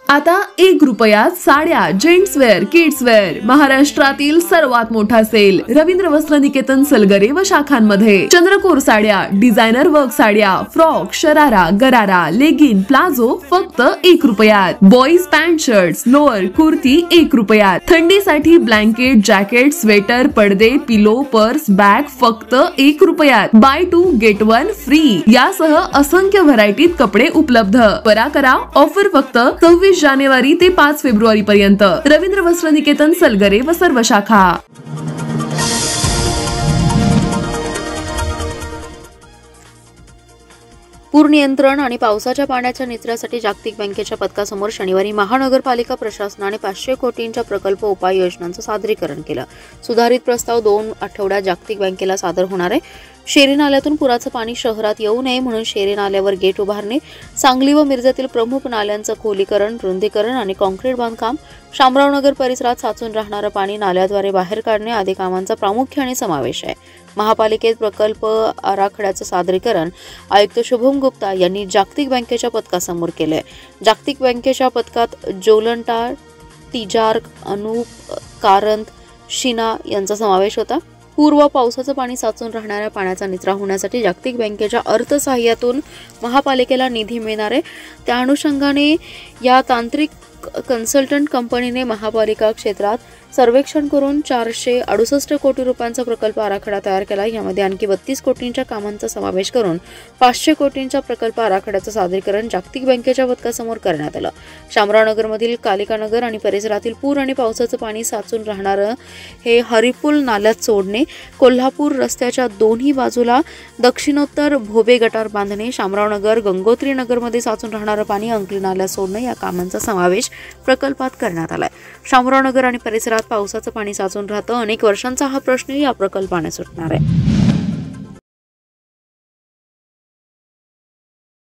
आता 1 रुपयात साड्या, जेंट्स वेअर, किड्स वेअर, महाराष्ट्रातील सर्वात मोठा सेल रवींद्र वस्त्र निकेतन सलगरे व शाखांमध्ये. चंद्रकोर साड्या, डिझायनर वर्क साड्या, फ्रॉक, शरारा, गरारा, लेगिन, प्लाझो फक्त 1 रुपयात. Boys pant shirts, lower, kurti 1 रुपयात. थंडीसाठी ब्लँकेट, जॅकेट, स्वेटर, पडदे, पिलो, पर्स, बॅग फक्त 1 रुपयात. बाय 2 गेट 1 फ्री यासह असंख्य व्हरायटीत कपडे उपलब्ध. परा करा, ऑफर फक्त 26 जानेवारी ते 5 फेब्रुवारी पर्यंत. रवींद्र वस्त्र निकेतन सलगरे व सर्व शाखा. पूर नियंत्रण आणि पावसाच्या पाण्याच्या निचऱ्यासाठी जागतिक बँकेच्या पथकासमोर शनिवारी महानगरपालिका प्रशासनाने 500 कोटींच्या प्रकल्प उपाययोजनांचं सादरीकरण केलं. सुधारित प्रस्ताव 2 आठवड्यात जागतिक बँकेला सादर होणार आहे. शेरी नाल्यातून पुराचं पाणी शहरात येऊ नये म्हणून शेरी नाल्यावर गेट उभारणे, सांगली व मिरजेतील प्रमुख नाल्यांचं खोलीकरण, रुंदीकरण आणि कॉन्क्रीट बांधकाम, शामरावनगर परिसरात साचून राहणारं पाणी नाल्याद्वारे बाहेर काढणे आदी कामांचा प्रामुख्याने समावेश आहे. महापालिकेत प्रकल्प आराखड्याचं सादरीकरण आयुक्त शुभम गुप्ता यांनी जागतिक बँकेच्या पथकासमोर केलंय. जागतिक बँकेच्या पथकात जोलंटा, तिजार्क, अनूप, कारंत, शिना यांचा समावेश होता. पूर्व पावसाचं पाणी साचून राहणाऱ्या पाण्याचा निचरा होण्यासाठी जागतिक बँकेच्या अर्थसहाय्यातून महापालिकेला निधी मिळणार आहे. त्या अनुषंगाने या तांत्रिक कन्सल्टंट कंपनीने महापालिका क्षेत्रात सर्वेक्षण करून 468 कोटी रुपयांचा प्रकल्प आराखडा तयार केला. यामध्ये आणखी 32 कोटींच्या कामांचा समावेश करून 500 कोटींच्या प्रकल्प आराखड्याचं सादरीकरण जागतिक बँकेच्या पथकासमोर करण्यात आलं. शामरावनगरमधील कालिकानगर आणि परिसरातील पूर आणि पावसाचं पाणी साचून राहणारं हे हरिपूल नाल्यात सोडणे, कोल्हापूर रस्त्याच्या दोन्ही बाजूला दक्षिणोत्तर भोबे गटार बांधणे, शामरावनगर, गंगोत्री नगरमध्ये साचून राहणारं पाणी अंकली नाल्यात सोडणे या कामांचा समावेश प्रकल्पात करण्यात आलाय. शामरावनगर आणि परिसरात पावसाचं पाणी साचून राहतं. अनेक वर्षांचा हा प्रश्न या प्रकल्पाने सुटणार आहे.